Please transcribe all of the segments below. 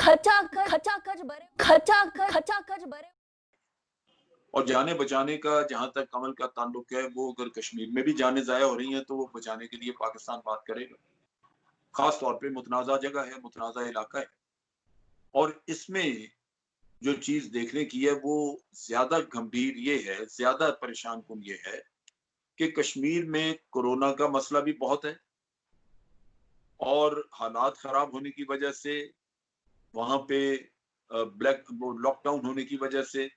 खचाखच भरे। और जाने बचाने का जहां तक कमल का ताल्लुक है, वो अगर कश्मीर में भी जाने जाया हो रही हैं तो वो बचाने के लिए पाकिस्तान बात करेगा। खास तौर पे मुतनाज़ा जगह है, मुतनाज़ा इलाका है, और इसमें जो चीज देखने की है वो ज्यादा गंभीर ये है, ज्यादा परेशान कुन ये है कि कश्मीर में कोरोना का मसला भी बहुत है, और हालात खराब होने की वजह से वहां पे ब्लैक लॉकडाउन होने की वजह से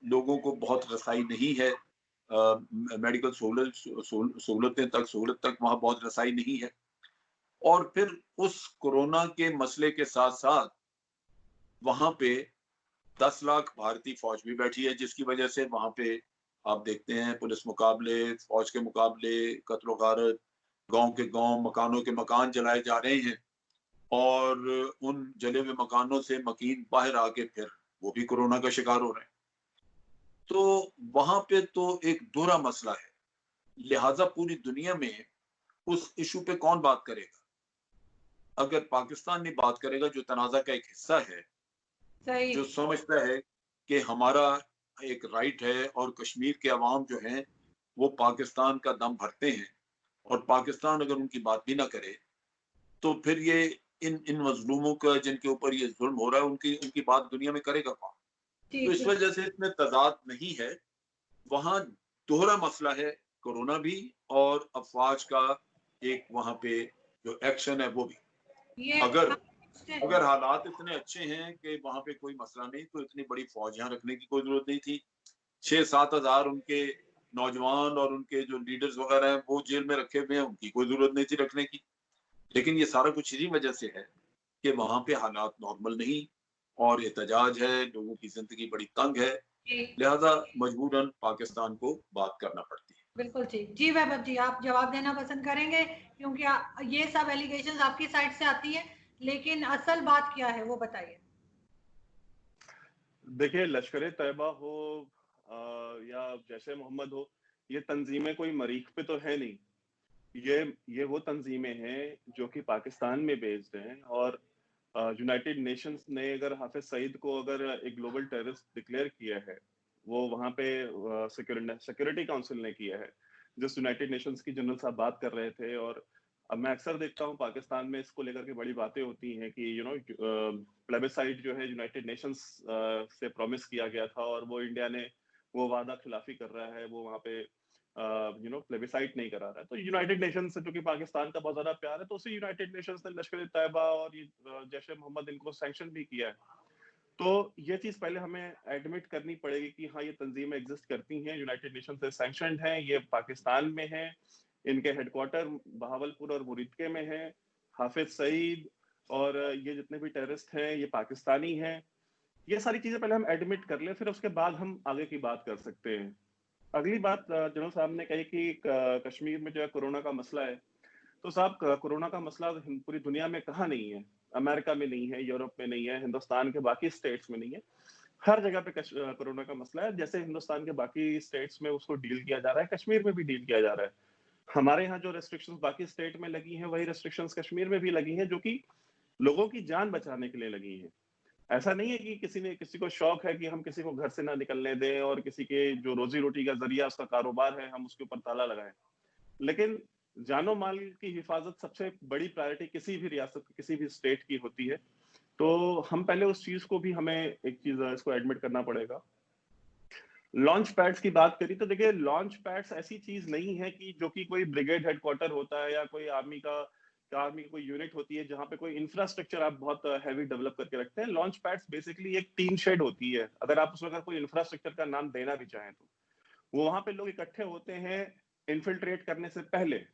लोगों को बहुत रसाई नहीं है, मेडिकल सहूलत तक वहां बहुत रसाई नहीं है। और फिर उस कोरोना के मसले के साथ साथ वहां पे 10 लाख भारतीय फौज भी बैठी है, जिसकी वजह से वहां पे आप देखते हैं पुलिस मुकाबले, फौज के मुकाबले, कत्ल गारत, गांव के गांव, मकानों के मकान जलाए जा रहे हैं, और उन जले हुए मकानों से मकीन बाहर आके फिर वो भी कोरोना का शिकार हो रहे हैं। तो वहां पे तो एक दोहरा मसला है, लिहाजा पूरी दुनिया में उस इशू पे कौन बात करेगा? अगर पाकिस्तान नहीं बात करेगा, जो तनाजा का एक हिस्सा है, सही। जो समझता है कि हमारा एक राइट है और कश्मीर के अवाम जो हैं वो पाकिस्तान का दम भरते हैं, और पाकिस्तान अगर उनकी बात भी ना करे तो फिर ये इन इन मजलूमों का जिनके ऊपर ये जुल्म हो रहा है उनकी उनकी बात दुनिया में करेगा कौन? तो ठीक इस है। वजह से इसमें तजाद नहीं है, वहां दोहरा मसला है, कोरोना भी और अफवाज का एक वहां पे जो एक्शन है वो भी। ये अगर अगर हालात इतने अच्छे हैं कि वहां पे कोई मसला नहीं, तो इतनी बड़ी फौज यहाँ रखने की कोई जरूरत नहीं थी। 6-7 हजार उनके नौजवान और उनके जो लीडर्स वगैरह हैं वो जेल में रखे हुए हैं, उनकी कोई जरूरत नहीं थी रखने की। लेकिन ये सारा कुछ इसी वजह से है कि वहां पे हालात नॉर्मल नहीं, और एहतजाज है, लोगों की जिंदगी बड़ी तंग है, जी, लिहाजा मजबूरन पाकिस्तान को बात करना पड़ती है। बिल्कुल ठीक। जी वैभव जी, आप जवाब देना पसंद करेंगे? क्योंकि ये सब एलिगेशंस आपकी साइड से आती है, लेकिन असल बात क्या है वो बताइए। देखिए, लश्कर तैयबा हो या जैश मोहम्मद हो, ये तंजीमें कोई मरीख पे तो है नहीं। ये वो तंजीमें हैं जो कि पाकिस्तान में बेस्ड हैं, और यूनाइटेड नेशंस ने अगर हाफिज सईद को अगर एक ग्लोबल टेररिस्ट डिक्लेयर किया है, वो वहां पे सिक्योरिटी काउंसिल ने किया है, जिस यूनाइटेड नेशंस की जनरल साहब बात कर रहे थे। और अब मैं अक्सर देखता हूँ पाकिस्तान में इसको लेकर के बड़ी बातें होती हैं कि प्लेबिसाइड जो है यूनाइटेड नेशंस से प्रॉमिस किया गया था, और वो इंडिया ने वो वादा खिलाफी कर रहा है, वो वहां पे प्लेबिसाइट नहीं करा रहा है। तो यूनाइटेड नेशंस से, जो कि पाकिस्तान का बहुत ज्यादा प्यार है, तो उसी यूनाइटेड नेशंस ने लश्कर तैयबा और ये जैश ए मोहम्मद इनको सैंक्शन भी किया है। तो ये चीज पहले हमें एडमिट करनी पड़ेगी कि हाँ, ये तंजीमें एग्जिस्ट करती हैं, यूनाइटेड नेशन से सैंक्शनड हैं, ये पाकिस्तान में है, इनके हेडक्वार्टर बहावलपुर और मुरीदके में है। हाफिज सईद और ये जितने भी टेररिस्ट हैं ये पाकिस्तानी हैं। ये सारी चीजें पहले हम एडमिट कर लें, फिर उसके बाद हम आगे की बात कर सकते हैं। अगली बात जनरल साहब ने कही कि कश्मीर में जो है कोरोना का मसला है। तो साहब, कोरोना का मसला पूरी दुनिया में कहाँ नहीं है? अमेरिका में नहीं है, यूरोप में नहीं है, हिंदुस्तान के बाकी स्टेट्स में नहीं है। हर जगह पे कोरोना का मसला है। जैसे हिंदुस्तान के बाकी स्टेट्स में उसको डील किया जा रहा है, कश्मीर में भी डील किया जा रहा है। हमारे यहाँ जो रेस्ट्रिक्शंस बाकी स्टेट में लगी हैं, वही रेस्ट्रिक्शंस कश्मीर में भी लगी हैं, जो कि लोगों की जान बचाने के लिए लगी हैं। ऐसा नहीं है कि किसी को शौक है कि हम किसी को घर से ना निकलने दें, और किसी के जो रोजी रोटी का जरिया उसका कारोबार है हम उसके ऊपर ताला लगाएं। लेकिन जानो माल की हिफाजत सबसे बड़ी प्रायोरिटी किसी भी रियासत की, किसी भी स्टेट की होती है। तो हम पहले उस चीज को भी, हमें एक चीज इसको एडमिट करना पड़ेगा। लॉन्च पैड्स की बात करी तो देखिए, लॉन्च पैड्स ऐसी चीज नहीं है कि जो कि कोई ब्रिगेड हेडक्वार्टर होता है या कोई आर्मी की कोई यूनिट होती है जहां पे कोई इंफ्रास्ट्रक्चर आप बहुत हैवी डेवलप करके रखते हैं। लॉन्च पैड्स बेसिकली एक टीन शेड होती है, अगर आप उसमें अगर कोई इंफ्रास्ट्रक्चर का नाम देना भी चाहें तो। वो वहां पे लोग इकट्ठे होते हैं इन्फिल्ट्रेट करने से पहले।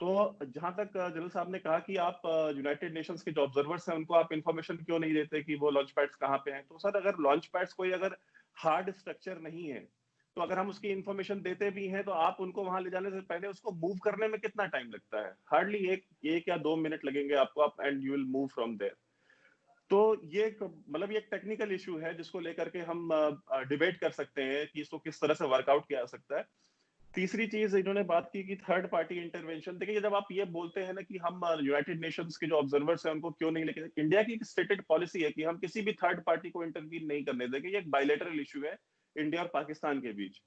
तो जहां तक जनरल साहब ने कहा कि आप यूनाइटेड नेशंस के जो ऑब्जर्वर्स हैं उनको आप इंफॉर्मेशन क्यों नहीं देते कि वो लॉन्च पैड्स कहाँ पे हैं, तो सर अगर लॉन्च पैड्स कोई अगर हार्ड स्ट्रक्चर नहीं है, तो अगर हम उसकी इंफॉर्मेशन देते भी हैं तो आप उनको वहां ले जाने से पहले उसको मूव करने में कितना टाइम लगता है? हार्डली एक या 2 मिनट लगेंगे आपको, आप and you will move from there. तो ये मतलब ये एक टेक्निकल इशू है जिसको लेकर के हम डिबेट कर सकते हैं कि इसको किस तरह से वर्कआउट किया जा सकता है। तीसरी चीज इन्होंने बात की कि थर्ड पार्टी इंटरवेंशन। देखिए, जब आप ये बोलते हैं ना कि हम यूनाइटेड नेशंस के जो ऑब्जर्वर्स हैं उनको क्यों नहीं लेके, इंडिया की एक स्टेटेड पॉलिसी है कि हम किसी भी थर्ड पार्टी को इंटरवीन नहीं करने देंगे। ये एक बायलैटरल इशू है इंडिया और पाकिस्तान के बीच।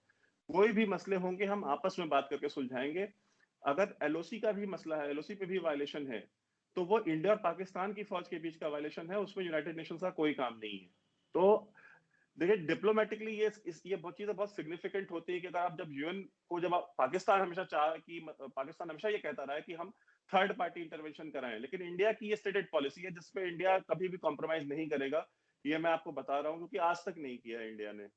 कोई भी मसले होंगे हम आपस में बात करके सुलझाएंगे। अगर एलओसी का भी मसला है, एलओसी पे भी वायलेशन है, तो वो इंडिया और पाकिस्तान की फौज के बीच का वायलेशन है, उसमें यूनाइटेड नेशंस का कोई काम नहीं है। तो देखिए, डिप्लोमेटिकली ये बहुत चीजें बहुत सिग्निफिकेंट होती है कि अगर आप जब यूएन को, जब आप, पाकिस्तान हमेशा चाह कि पाकिस्तान हमेशा ये कहता रहा है कि हम थर्ड पार्टी इंटरवेंशन कराएं, लेकिन इंडिया की ये स्टेटेड पॉलिसी है जिसपे इंडिया कभी भी कॉम्प्रोमाइज नहीं करेगा। ये मैं आपको बता रहा हूँ क्योंकि आज तक नहीं किया है इंडिया ने।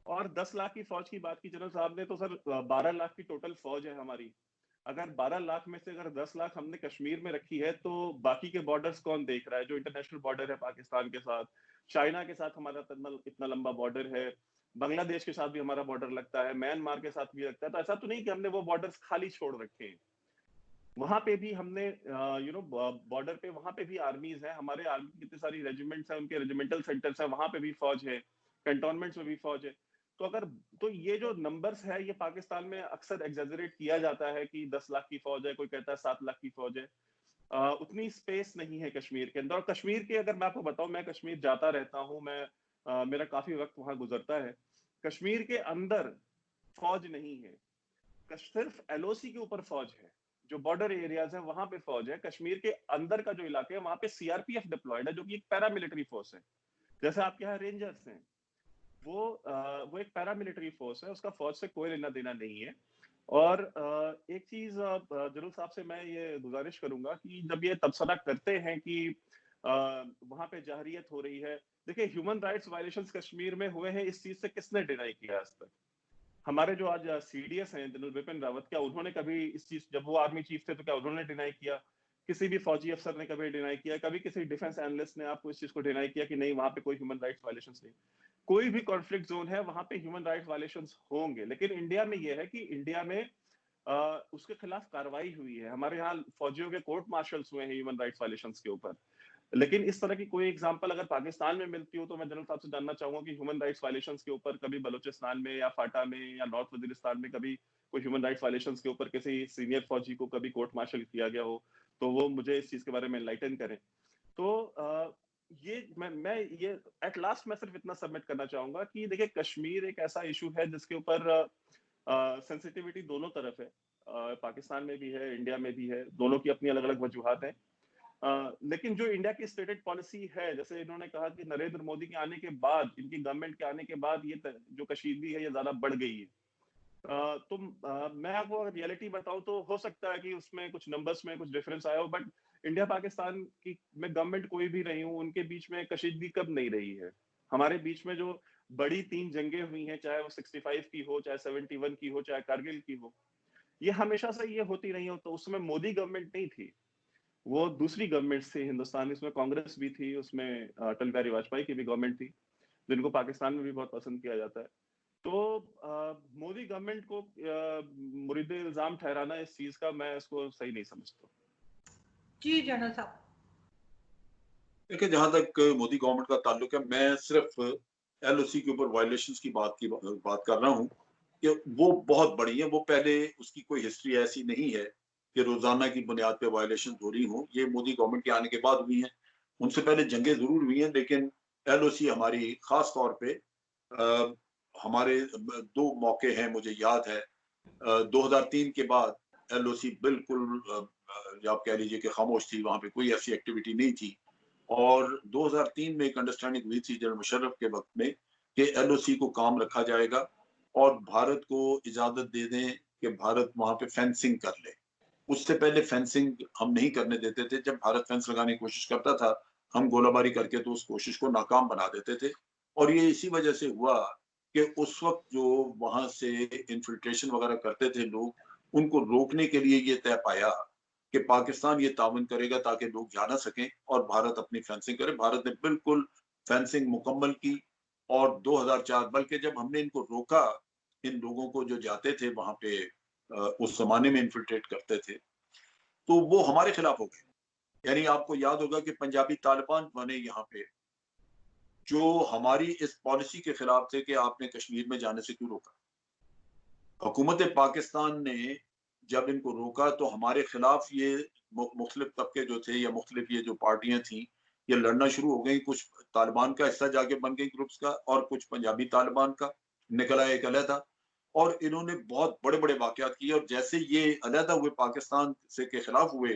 और 10 लाख की फौज की बात की जनरल साहब ने, तो सर 12 लाख की टोटल फौज है हमारी। अगर 12 लाख में से अगर 10 लाख हमने कश्मीर में रखी है, तो बाकी के बॉर्डर्स कौन देख रहा है? जो इंटरनेशनल बॉर्डर है पाकिस्तान के साथ, चाइना के साथ हमारा इतना लंबा बॉर्डर है, बांग्लादेश के साथ भी हमारा बॉर्डर लगता है, म्यांमार के साथ भी लगता है। तो ऐसा तो नहीं कि हमने वो बॉर्डर्स खाली छोड़ रखे हैं। वहां पे भी हमने बॉर्डर पे वहां पे भी आर्मीज है हमारे, आर्मी की कितनी सारी रेजिमेंट्स हैं, उनके रेजिमेंटल सेंटर्स हैं, वहां पे भी फौज है, कंटोनमेंट्स में भी फौज है। तो अगर, तो ये जो नंबर्स है ये पाकिस्तान में अक्सर एग्जेजरेट किया जाता है कि 10 लाख की फौज है, कोई कहता है 7 लाख की फौज है। उतनी स्पेस नहीं है कश्मीर के अंदर। और कश्मीर के, अगर मैं आपको बताऊं, मैं कश्मीर जाता रहता हूं, मैं मेरा काफी वक्त वहां गुजरता है। कश्मीर के अंदर फौज नहीं है, सिर्फ एलओसी के ऊपर फौज है। जो बॉर्डर एरियाज है वहां पे फौज है। कश्मीर के अंदर का जो इलाके है वहां पे सीआरपीएफ डिप्लॉयड है, जो कि एक पैरामिलिट्री फोर्स है। जैसे आपके यहाँ रेंजर्स हैं, वो एक पैरामिलिट्री फोर्स है, उसका फौज से कोई लेना देना नहीं है। और एक चीज जनरल साहब से मैं ये गुजारिश करूंगा कि जब ये तबसरा करते हैं कि वहां पे जहरियत हो रही है, देखिए ह्यूमन राइट्स वायलेशंस कश्मीर में हुए हैं, इस चीज से किसने डिनाई किया आज तक? हमारे जो आज सीडीएस हैं, जनरल बिपिन रावत, क्या उन्होंने कभी इस चीज, जब वो आर्मी चीफ थे तो क्या उन्होंने डिनाई किया? किसी भी फौजी अफसर ने कभी डिनाई किया? कभी किसी डिफेंस एनालिस्ट ने आपको इस चीज को डिनाई किया कि नहीं वहां पे कोई ह्यूमन राइट्स वायलेशंस नहीं? कोई भी कॉन्फ्लिक्ट जोन है वहां पे ह्यूमन राइट्स वायलेशंस होंगे, लेकिन इंडिया में यह है कि इंडिया में उसके खिलाफ कार्रवाई हुई है। हमारे यहाँ फौजियों के कोर्ट मार्शल्स हुए हैं ह्यूमन राइट्स वायलेशंस के ऊपर। लेकिन इस तरह की कोई एग्जांपल अगर पाकिस्तान में मिलती हो, तो मैं जनरल साहब से जानना चाहूंगा कि ह्यूमन राइट्स वायलेशंस के ऊपर कभी बलूचिस्तान में या फाटा में या नॉर्थ वजीरिस्तान में कभी कोई ह्यूमन राइट्स वायलेशंस के ऊपर किसी सीनियर फौजी को कभी कोर्ट मार्शल किया गया हो, तो वो मुझे इस चीज के बारे में एनलाइटन करें। तो ये मैं ये एट लास्ट मैं सिर्फ इतना सबमिट करना चाहूंगा कि देखिए, कश्मीर एक ऐसा इशू है जिसके ऊपर सेंसिटिविटी दोनों तरफ है। पाकिस्तान में भी है, इंडिया में भी है, दोनों की अपनी अलग अलग वजूहात हैं। लेकिन जो इंडिया की स्टेटेड पॉलिसी है, जैसे इन्होंने कहा कि नरेंद्र मोदी के आने के बाद, इनकी गवर्नमेंट के आने के बाद ये जो कशीदगी है ये ज्यादा बढ़ गई है। तो मैं आपको अगर रियलिटी बताऊं तो हो सकता है कि उसमें कुछ नंबर्स में कुछ डिफरेंस आया हो, बट इंडिया पाकिस्तान की में गवर्नमेंट कोई भी रही हूं, उनके बीच में कशीदगी कब नहीं रही है। हमारे बीच में जो बड़ी 3 जंगें हुई हैं, चाहे वो 65 की हो, चाहे 71 की हो, चाहे कारगिल की हो, ये हमेशा से ये होती रही हो। तो उसमें मोदी गवर्नमेंट नहीं थी, वो दूसरी गवर्नमेंट थी हिंदुस्तान में, उसमें कांग्रेस भी थी, उसमें अटल बिहारी वाजपेयी की भी गवर्नमेंट थी, जिनको पाकिस्तान में भी बहुत पसंद किया जाता है। तो मोदी गवर्नमेंट को मुरीद इल्जाम ठहराना इस चीज का, मैं इसको सही नहीं समझता। जी जनरल साहब। देखिए, जहां तक मोदी गवर्नमेंट का ताल्लुक है, मैं सिर्फ एलओसी के ऊपर वायलेशंस की बात कर रहा हूं कि वो बहुत बड़ी है। वो पहले उसकी कोई हिस्ट्री ऐसी नहीं है कि रोजाना की बुनियाद पे वायलेशन हो रही हो। ये मोदी गवर्नमेंट के आने के बाद हुई हैं। उनसे पहले जंगें जरूर हुई हैं, लेकिन एलओसी हमारी खास तौर पे हमारे 2 मौके हैं मुझे याद है। 2003 के बाद एलओसी बिल्कुल आप कह लीजिए कि खामोश थी, वहां पे कोई ऐसी एक्टिविटी नहीं थी। और 2003 में एक अंडरस्टैंडिंग हुई थी जनरल मुशर्रफ के वक्त में कि एलओसी को काम रखा जाएगा और भारत को इजाजत दे दें कि भारत वहां पे फेंसिंग कर ले। उससे पहले फेंसिंग हम नहीं करने देते थे। जब भारत फेंस लगाने की कोशिश करता था, हम गोलाबारी करके तो उस कोशिश को नाकाम बना देते थे। और ये इसी वजह से हुआ कि उस वक्त जो वहां से इन्फिल्ट्रेशन वगैरह करते थे लोग, उनको रोकने के लिए ये तय पाया कि पाकिस्तान ये ताउन करेगा ताकि लोग जा ना सकें और भारत अपनी फेंसिंग करे। भारत ने बिल्कुल फेंसिंग मुकम्मल की। और 2004, बल्कि जब हमने इनको रोका, इन लोगों को जो जाते थे वहां पे उस जमाने में इन्फिल्ट्रेट करते थे, तो वो हमारे खिलाफ हो गए। यानी आपको याद होगा कि पंजाबी तालिबान बने यहाँ पे, जो हमारी इस पॉलिसी के खिलाफ थे कि आपने कश्मीर में जाने से क्यों रोका। हुकूमत पाकिस्तान ने जब इनको रोका तो हमारे खिलाफ ये मुख्तलिफ तबके जो थे या मुख्तलिफ ये जो पार्टियां थी, ये लड़ना शुरू हो गई। कुछ तालिबान का हिस्सा जाके बन गई ग्रुप्स का, और कुछ पंजाबी तालिबान का निकला एक अलहदा, और इन्होंने बहुत बड़े बड़े वाकयात किए। और जैसे ये अलहदा हुए पाकिस्तान से के खिलाफ हुए,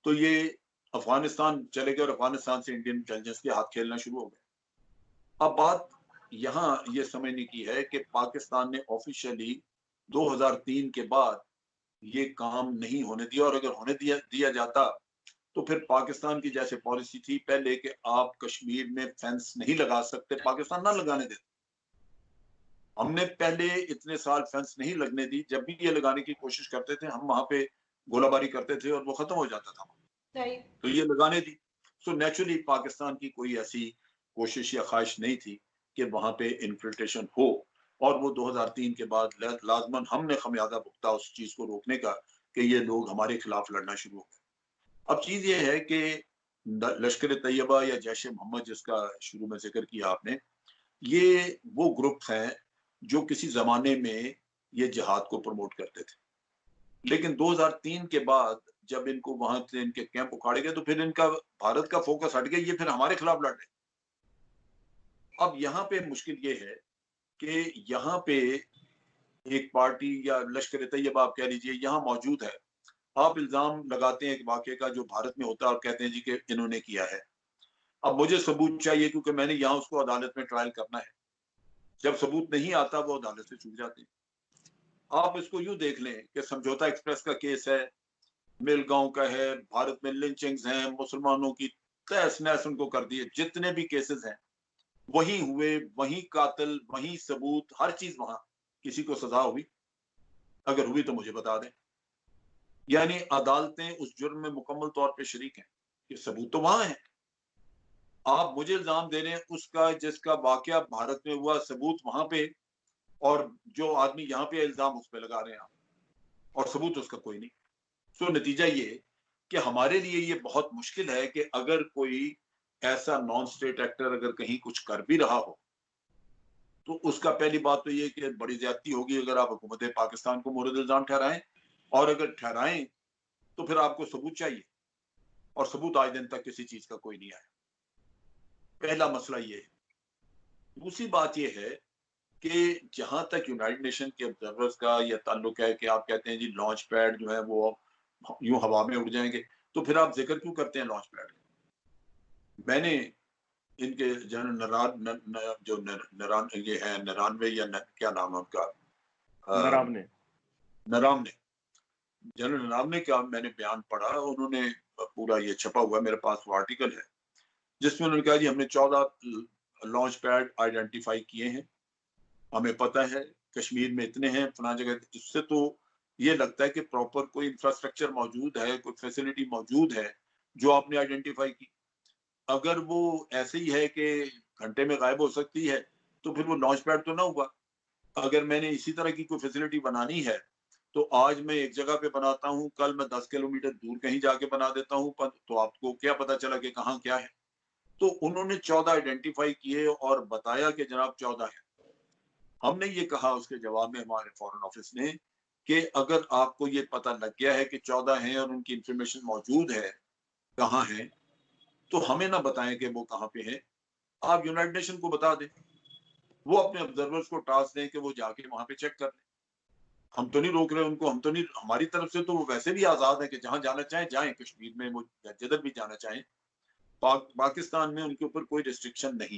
तो ये अफगानिस्तान चले गए और अफगानिस्तान से इंडियन इंटेलिजेंस के हाथ खेलना शुरू हो गए। अब बात यहाँ ये समझने की है कि पाकिस्तान ने ऑफिशियली 2003 के बाद ये काम नहीं होने दिया, और अगर होने दिया जाता तो फिर पाकिस्तान की जैसे पॉलिसी थी पहले कि आप कश्मीर में फेंस नहीं लगा सकते, पाकिस्तान ना लगाने देता। हमने पहले इतने साल फेंस नहीं लगने दी, जब भी ये लगाने की कोशिश करते थे हम वहां पे गोलाबारी करते थे और वो खत्म हो जाता था। तो ये लगाने दी। सो नेचुरली पाकिस्तान की कोई ऐसी कोशिश या ख्वाहिश नहीं थी कि वहां पे इन्फिल्ट्रेशन हो, और वो 2003 के बाद लाजमन हमने खमियाजा भुगता उस चीज को रोकने का कि ये लोग हमारे खिलाफ लड़ना शुरू हो गए। अब चीज ये है कि लश्कर तैयबा या जैश ए मोहम्मद जिसका शुरू में जिक्र किया आपने, ये वो ग्रुप हैं जो किसी जमाने में ये जिहाद को प्रमोट करते थे, लेकिन 2003 के बाद जब इनको वहां से इनके कैंप उखाड़े गए तो फिर इनका भारत का फोकस हट गया, ये फिर हमारे खिलाफ लड़ रहे। अब यहाँ पे मुश्किल ये है कि यहाँ पे एक पार्टी या लश्कर तैयबा आप कह लीजिए यहाँ मौजूद है, आप इल्जाम लगाते हैं एक वाक़े का जो भारत में होता है और कहते हैं जी कि इन्होंने किया है। अब मुझे सबूत चाहिए क्योंकि मैंने यहाँ उसको अदालत में ट्रायल करना है। जब सबूत नहीं आता वो अदालत से छूट जाते हैं। आप इसको यूं देख लें कि समझौता एक्सप्रेस का केस है, मिलगांव का है, भारत में लिंचिंग्स हैं, मुसलमानों की तहस नहस उनको कर दिए, जितने भी केसेस हैं वही हुए, वही कातिल, वही सबूत, हर चीज वहां। किसी को सजा हुई? अगर हुई तो मुझे बता दें। यानी अदालतें उस जुर्म में मुकम्मल तौर पे शरीक हैं, ये सबूत तो वहां है। आप मुझे इल्जाम दे रहे हैं उसका जिसका वाकया भारत में हुआ, सबूत वहां पे, और जो आदमी यहाँ पे इल्जाम उस पर लगा रहे हैं आप, और सबूत उसका कोई नहीं। सो नतीजा ये कि हमारे लिए ये बहुत मुश्किल है कि अगर कोई ऐसा नॉन स्टेट एक्टर अगर कहीं कुछ कर भी रहा हो तो उसका पहली बात तो ये कि बड़ी ज्यादती होगी अगर आप हुकूमत पाकिस्तान को मोरद इल्जाम ठहराएं, और अगर ठहराएं तो फिर आपको सबूत चाहिए, और सबूत आज दिन तक किसी चीज का कोई नहीं आया। पहला मसला ये है। दूसरी बात ये है कि जहां तक यूनाइटेड नेशन के ऑब्जर्वर्स का यह ताल्लुक है कि आप कहते हैं जी लॉन्च पैड जो है वो यूं हवा में उड़ जाएंगे, तो फिर आप जिक्र क्यों करते हैं लॉन्च पैड? मैंने इनके जनरल जो नरान ये है नरानवे या क्या नाम है उनका, नरावने नरावने, जनरल नरावने का मैंने बयान पढ़ा। उन्होंने पूरा ये छपा हुआ मेरे पास वो आर्टिकल है जिसमें उन्होंने कहा जी हमने 14 लॉन्च पैड आइडेंटिफाई किए हैं, हमें पता है कश्मीर में इतने हैं फला जगह। इससे तो ये लगता है कि प्रॉपर कोई इंफ्रास्ट्रक्चर मौजूद है, कोई फैसिलिटी मौजूद है जो आपने आइडेंटिफाई की। अगर वो ऐसे ही है कि घंटे में गायब हो सकती है तो फिर वो लॉन्च पैड तो ना हुआ। अगर मैंने इसी तरह की कोई फैसिलिटी बनानी है तो आज मैं एक जगह पे बनाता हूँ, कल मैं 10 किलोमीटर दूर कहीं जाके बना देता हूँ, तो आपको क्या पता चला कि कहाँ क्या है? तो उन्होंने 14 आइडेंटिफाई किए और बताया कि जनाब 14 है। हमने ये कहा उसके जवाब में हमारे फॉरेन ऑफिस ने कि अगर आपको ये पता लग गया है कि 14 हैं और उनकी इंफॉर्मेशन मौजूद है कहाँ है, तो हमें ना बताएं कि वो कहाँ पे है, आप यूनाइटेड नेशन को बता दें, वो अपने ऑब्जर्वर्स को टास्क दें कि वो जाके वहां पे चेक कर लें। हम तो नहीं रोक रहे उनको, हम तो नहीं, हमारी तरफ से तो वो वैसे भी आजाद है कि जहां जाना चाहें जाएं, कश्मीर में वो जिधर भी जाना चाहें। पाकिस्तान में उनके ऊपर कोई रिस्ट्रिक्शन नहीं।